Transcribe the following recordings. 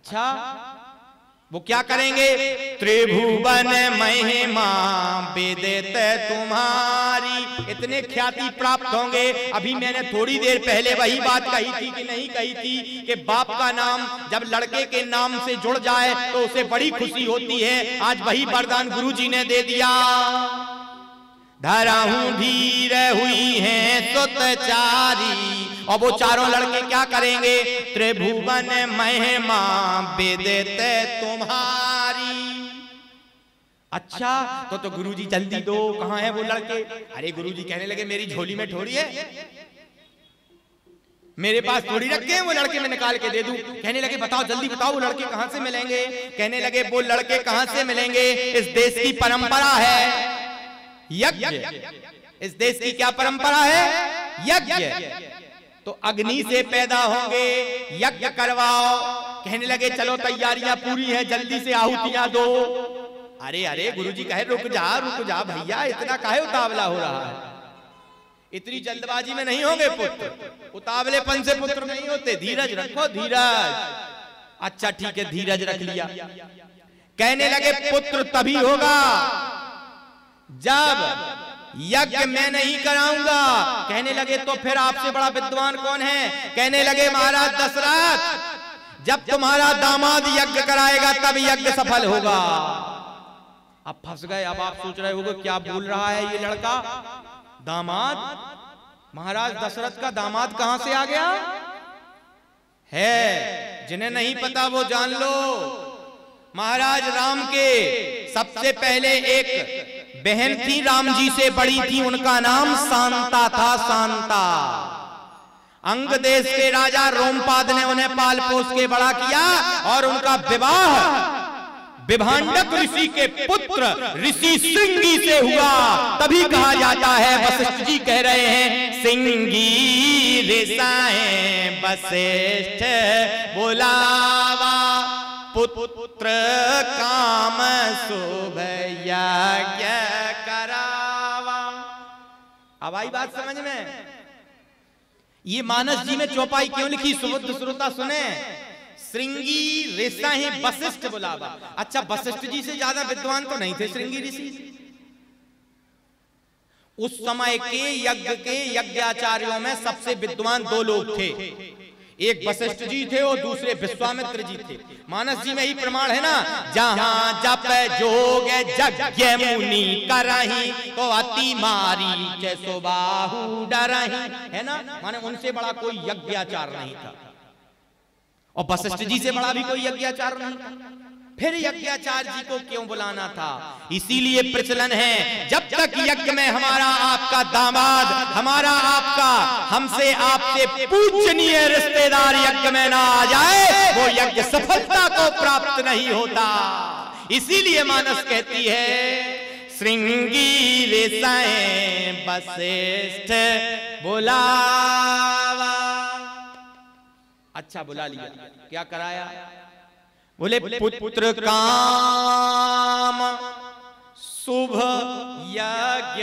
अच्छा, वो क्या करेंगे? त्रिभुवन महिमा विदित तुम्हारी, इतने ख्याति प्राप्त होंगे। अभी मैंने थोड़ी देर पहले वही बात कही थी कि नहीं कही थी कि बाप का नाम जब लड़के के नाम से जुड़ जाए तो उसे बड़ी खुशी होती है। आज वही वरदान गुरुजी ने दे दिया। धराहूं धीर हुई हैं सुतचारी, और वो चारों लड़के क्या करेंगे? त्रिभुवन महिमा विदित तुम्हारी। अच्छा, तो गुरुजी जल्दी दो, कहाँ है वो लड़के? अरे गुरुजी कहने लगे मेरी झोली में थोड़ी है, मेरे पास थोड़ी रखे हैं वो लड़के, मैं निकाल के दे दूं। कहने लगे बताओ जल्दी बताओ, वो लड़के कहां से मिलेंगे? कहने लगे वो लड़के कहां से मिलेंगे? इस देश की परंपरा है यज्ञ। इस देश की क्या परंपरा है? यज्ञ। तो अग्नि से पैदा होंगे, यज्ञ करवाओ। कहने लगे चलो तैयारियां पूरी हैं, जल्दी से आहुतियां दो। अरे अरे गुरुजी कहे रुक जा भैया, इतना काहे उतावला हो रहा है? इतनी जल्दबाजी में नहीं होंगे पुत्र, उतावलेपन से पुत्र नहीं होते। धीरज रखो, धीरज। अच्छा ठीक है, धीरज रख लिया। कहने लगे पुत्र तभी होगा जब यज्ञ मैं नहीं कराऊंगा। कहने लगे तो फिर आपसे बड़ा विद्वान कौन है? कहने लगे महाराज दशरथ, जब तुम्हारा दामाद यज्ञ कराएगा तब यज्ञ सफल होगा। अब फंस गए। अब आप सोच रहे होंगे क्या बोल रहा है ये लड़का? दामाद? महाराज दशरथ का दामाद कहां से आ गया है? जिन्हें नहीं पता वो जान लो। महाराज राम के सबसे पहले एक बहन थी, राम जी से बड़ी थी, उनका नाम शांता था। शांता। अंग देश के राजा रोमपाद ने उन्हें पाल पोस के बड़ा किया और उनका विवाह विभांडक ऋषि के पुत्र ऋषि सिंगी से हुआ। तभी कहा जाता है, वशिष्ठ जी कह रहे हैं, सिंगी ऋषाएं वशिष्ठ बुलावा, पुत्र काम शुभ यज्ञ करावा। अब आई बात समझ में? ये मानस जी में चौपाई क्यों लिखी? सुबुद्ध श्रोता सुने। श्रृंगी ऋषि वशिष्ठ बुलावा। अच्छा, वशिष्ठ जी से ज्यादा विद्वान तो नहीं थे श्रृंगी ऋषि? उस समय के यज्ञाचार्यों में सबसे विद्वान दो लोग थे। एक वशिष्ठ जी थे और दूसरे विश्वामित्र जी थे। मानस जी में ही प्रमाण है ना, जहां जप जोग यज्ञ मुनि करही, तो अति मारी सुबाहु डरही, है ना? माने उनसे बड़ा कोई यज्ञाचार नहीं था और वशिष्ठ जी से बड़ा भी कोई यज्ञाचार नहीं था। फिर यज्ञाचार्य जी को क्यों बुलाना था? इसीलिए प्रचलन है, जब तक यज्ञ में हमारा आपका दामाद, हमारा आपका हमसे आपसे पूजनीय रिश्तेदार यज्ञ में ना आ जाए, वो यज्ञ सफलता को प्राप्त नहीं होता। इसीलिए मानस कहती है, श्रृंगी ऋषि वशिष्ठ बुलावा। अच्छा बुला लिया, क्या कराया? बोले पुत्र काम शुभ यज्ञ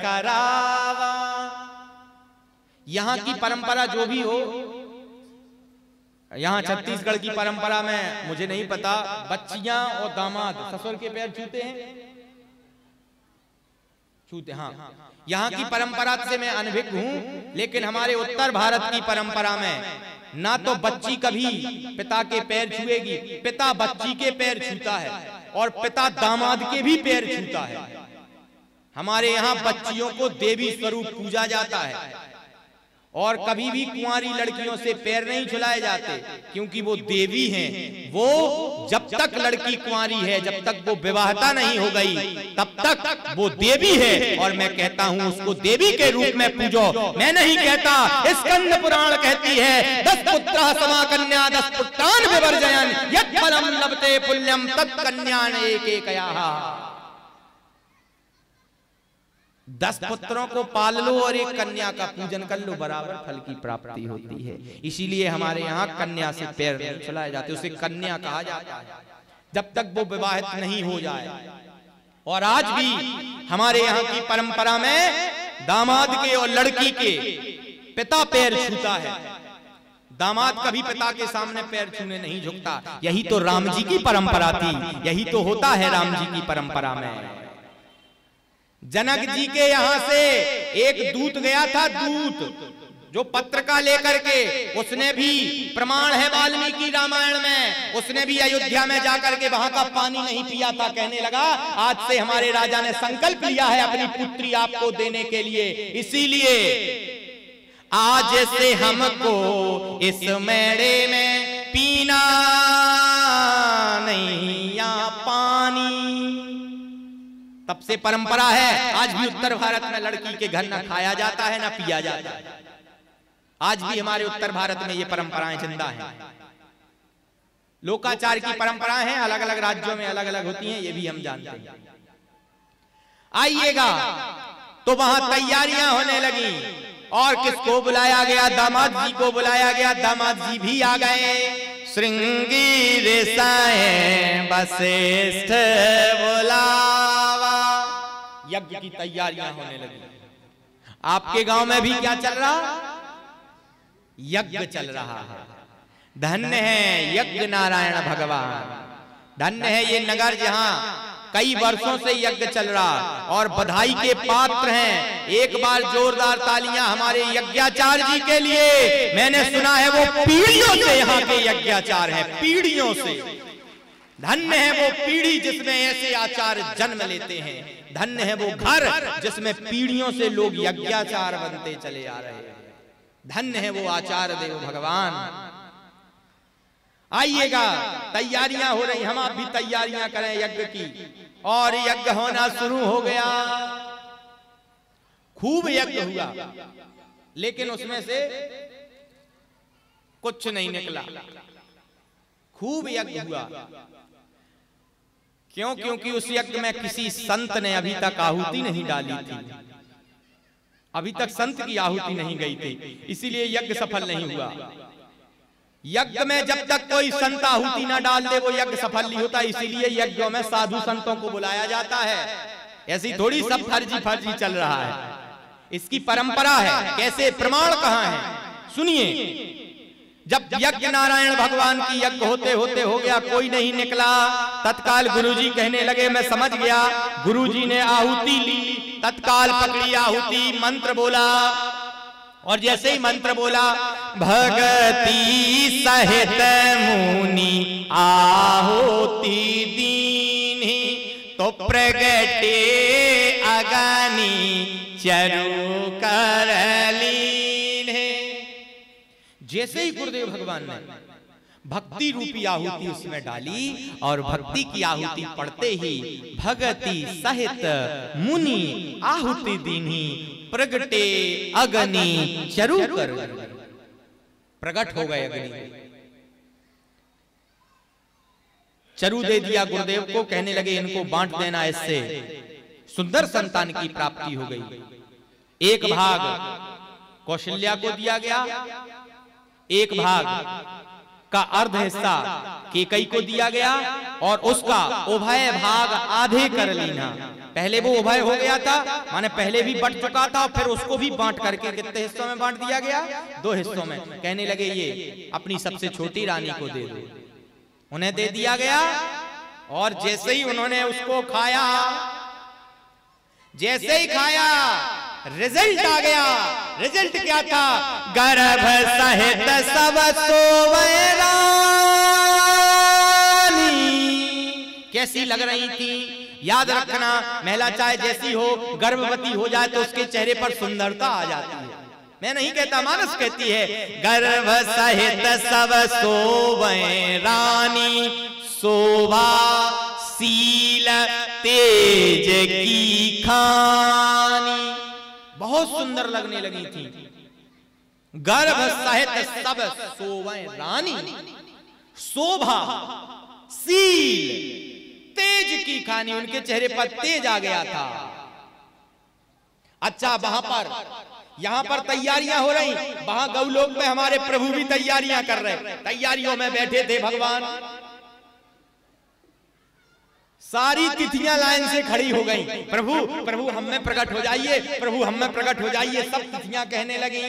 करावा। यहां की परंपरा जो भी हो, यहां छत्तीसगढ़ की परंपरा में मुझे नहीं पता, बच्चियां और दामाद ससुर के पैर छूते हैं, छूते। हाँ, यहां की परंपरा से मैं अनभिज्ञ हूं, लेकिन हमारे उत्तर भारत की परंपरा में ना तो बच्ची कभी पिता के पैर छुएगी, पिता बच्ची के पैर छूता है और पिता दामाद के भी पैर छूता है। हमारे यहाँ बच्चियों को देवी स्वरूप पूजा जाता है और कभी भी कुंवारी लड़कियों से पैर नहीं छुलाए जाते, क्योंकि वो देवी हैं। वो जब तक लड़की कुंवारी है, जब तक वो विवाहता नहीं हो गई, तब तक वो देवी है। और मैं कहता हूं उसको देवी के रूप में पूजो, मैं नहीं कहता। स्कंद पुराण कहती है, 10 पुत्र समा कन्या 10 पुत्रान विवर्जयन् यत् फलम लभते पुण्यम तत् कन्यान एकैकयाः। 10 पुत्रों को पाल लो और एक कन्या का पूजन कर लो, बराबर फल की प्राप्ति होती है। इसीलिए हमारे यहाँ कन्या से पैर नहीं छुलाए जाते, उसे कन्या कहा जाता है जब तक वो विवाहित नहीं हो जाए। और आज भी हमारे यहाँ की परंपरा में दामाद के और लड़की के पिता पैर छूता है, दामाद कभी पिता के सामने पैर छूने नहीं झुकता। यही तो राम जी की परंपरा थी, यही तो होता है राम जी की परंपरा में। जनक जी के यहाँ से एक दूत गया था, दूत जो पत्रिका लेकर के, उसने भी प्रमाण है वाल्मीकि रामायण में, उसने भी अयोध्या में जाकर के वहां का पानी नहीं पिया था। कहने लगा आज से हमारे राजा ने संकल्प लिया है अपनी पुत्री आपको देने के लिए, इसीलिए आज से हमको इस मेड़े में पीना नहीं या पानी। तब से परंपरा है, आज भी उत्तर भारत में लड़की के घर न खाया जाता है न पिया जाता है। आज भी हमारे उत्तर भारत में ये परंपराएं जिंदा हैं। लोकाचार की परंपराएं हैं, अलग अलग राज्यों में अलग अलग होती हैं, ये भी हम जानते हैं। आइएगा तो वहां तैयारियां होने लगी और किसको बुलाया गया? दामाद जी को बुलाया गया। दामाद जी भी आ गए। श्रृंगी रेसाएं वशिष्ठ बुलावा, यज्ञ की तैयारियां होने लगी। आपके गांव में भी क्या चल रहा? यज्ञ चल रहा है। धन्य है यज्ञ नारायण भगवान, धन्य है ये नगर जहां कई वर्षों से यज्ञ चल रहा और बधाई के पात्र हैं। एक बार जोरदार तालियां हमारे यज्ञाचार्य जी के लिए। मैंने सुना है वो पीढ़ियों से यहाँ के यज्ञाचार्य हैं, पीढ़ियों से। धन्य है वो पीढ़ी जिसमें ऐसे आचार्य जन्म लेते हैं। धन्य है वो घर जिसमें पीढ़ियों से लोग यज्ञाचार्य बनते चले आ रहे हैं। धन्य है वो आचार्य देव भगवान। आइएगा, तैयारियां हो रही, हम आप भी तैयारियां करें यज्ञ की। और यज्ञ होना शुरू हो गया। खूब यज्ञ हुआ, लेकिन उसमें से कुछ नहीं निकला। खूब यज्ञ हुआ, क्यों? क्योंकि उस यज्ञ में किसी संत ने अभी तक आहुति नहीं डाली थी, अभी तक संत की आहुति नहीं गई थी, इसीलिए यज्ञ सफल नहीं हुआ। यज्ञ में जब तक कोई संत आहुति ना डाल दे वो यज्ञ सफल नहीं होता। इसीलिए यज्ञों में साधु संतों को बुलाया जाता है। ऐसी थोड़ी सब फर्जी फर्जी चल रहा है, इसकी परंपरा है। कैसे? प्रमाण कहां है? सुनिए। जब यज्ञ नारायण भगवान की यज्ञ होते होते हो गया, कोई नहीं निकला, तत्काल गुरुजी कहने लगे मैं समझ गया। गुरुजी ने आहुति ली, तत्काल पकड़ी आहुति, मंत्र बोला और जैसे ही मंत्र बोला, भगति सहित मुनि आहुति दीन्हि, तो प्रगटे अगनी चरु कर लीन्हि। जैसे ही गुरुदेव भगवान ने भक्ति रूपी आहुति उसमें डाली और भक्ति की आहुति पड़ते ही भगति सहित मुनि आहुति दीन्हि, प्रगटे अग्नि चरु कर। प्रकट हो गए अग्नि, चरु दे दिया गुरुदेव को। कहने लगे इनको बांट देना, इससे सुंदर संतान की प्राप्ति हो गई। एक भाग कौशल्या को दिया गया, एक भाग का अर्ध हिस्सा केकई को दिया गया और उसका उभय भाग आधे कर लीना। पहले वो उभय हो गया था, माने पहले भी बट चुका था, और फिर उसको भी बांट करके कितने हिस्सों में बांट दिया गया? 2 हिस्सों में। कहने लगे ये अपनी सबसे छोटी रानी को दे दो। उन्हें दे दिया गया और जैसे ही उन्होंने उसको खाया, जैसे ही खाया, रिजल्ट आ गया। रिजल्ट क्या था? गर्भ सहित सब सोवे रानी। कैसी लग रही थी? याद रखना, महिला चाहे जैसी हो, गर्भवती हो जाए तो उसके चेहरे पर सुंदरता आ जाती है। मैं नहीं कहता, मानस कहती है, गर्भ सहित सब सोवे रानी, शोभा शील तेज की खानी। बहुत सुंदर लगने लगी थी। गर्भ सहित सब सोवे रानी, शोभा शील तेज की खानी। उनके चेहरे पर तेज आ गया था। अच्छा, वहां पर, यहां पर तैयारियां हो रही, वहां गौलोक में हमारे प्रभु भी तैयारियां कर रहे। तैयारियों में बैठे थे भगवान। सारी तिथियां लाइन से खड़ी हो गई। प्रभु प्रभु हम में प्रकट हो जाइए, प्रभु हम में प्रकट हो जाइए। सब तिथियां कहने लगी।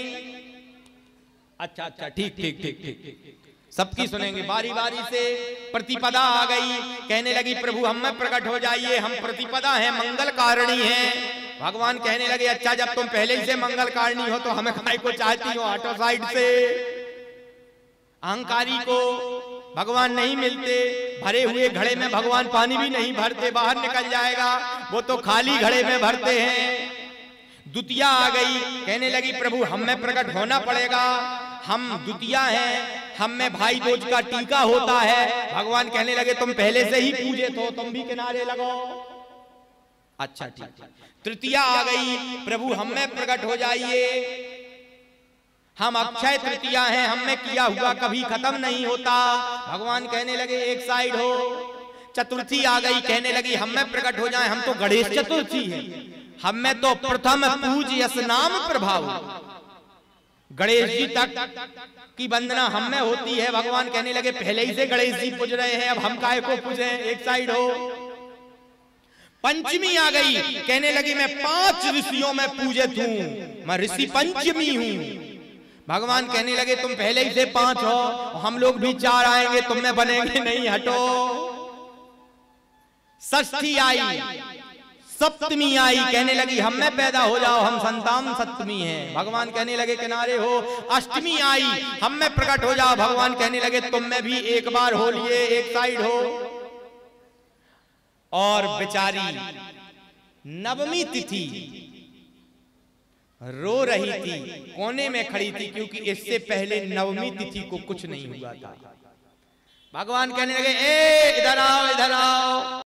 अच्छा अच्छा, ठीक ठीक ठीक ठीक, सबकी सुनेंगे बारी बारी से। प्रतिपदा आ गई, कहने लगी प्रभु हम में प्रकट हो जाइए, हम प्रतिपदा हैं, मंगल कारणी हैं। भगवान कहने लगे अच्छा जब तुम पहले ही से मंगल कारणी हो तो हमें काय को चाहती हो, हटो साइड से। अहंकारी को भगवान नहीं मिलते, भरे हुए घड़े में भगवान पानी भी नहीं भरते, बाहर निकल जाएगा, वो तो खाली घड़े में भरते हैं। द्वितीया आ गई, कहने लगी प्रभु हम में प्रकट होना पड़ेगा, हम द्वितीया हैं, हम में भाई दूज का टीका होता है। भगवान कहने लगे तुम पहले से ही पूजे तो तुम भी किनारे लगो। अच्छा ठीक। तृतीया आ गई, प्रभु हम में प्रकट हो जाइए, हम अक्षय तृतीया हैं, हम में किया हुआ कभी खत्म नहीं होता। भगवान कहने लगे एक साइड हो। चतुर्थी आ गई, कहने लगी हम में प्रकट हो जाए, हम तो गणेश चतुर्थी है, हम में तो प्रथम पूज्य यस नाम प्रभाव, गणेश जी तक की वंदना हम में होती है। भगवान कहने लगे पहले ही से गणेश जी पूज रहे हैं, अब हम काहे को पूजे, एक साइड हो। पंचमी आ गई, कहने लगी मैं 5 ऋषियों में पूजित हूं, मैं ऋषि पंचमी हूं। भगवान कहने लगे तुम पहले ही से 5 हो, हम लोग भी 4 आएंगे, तुम में बनेंगे नहीं, हटो। षष्ठी आई, सप्तमी आई, कहने लगी हम में पैदा हो जाओ, हम संतान सप्तमी हैं। भगवान कहने लगे किनारे हो। अष्टमी आई, हम में प्रकट हो जाओ। भगवान कहने लगे तुम में भी एक बार हो लिए, एक साइड हो। और बेचारी नवमी तिथि रो रही थी, कोने में खड़ी थी, क्योंकि इससे पहले नवमी तिथि को कुछ नहीं हुआ था। भगवान कहने लगे ए इधर आओ, इधर आओ।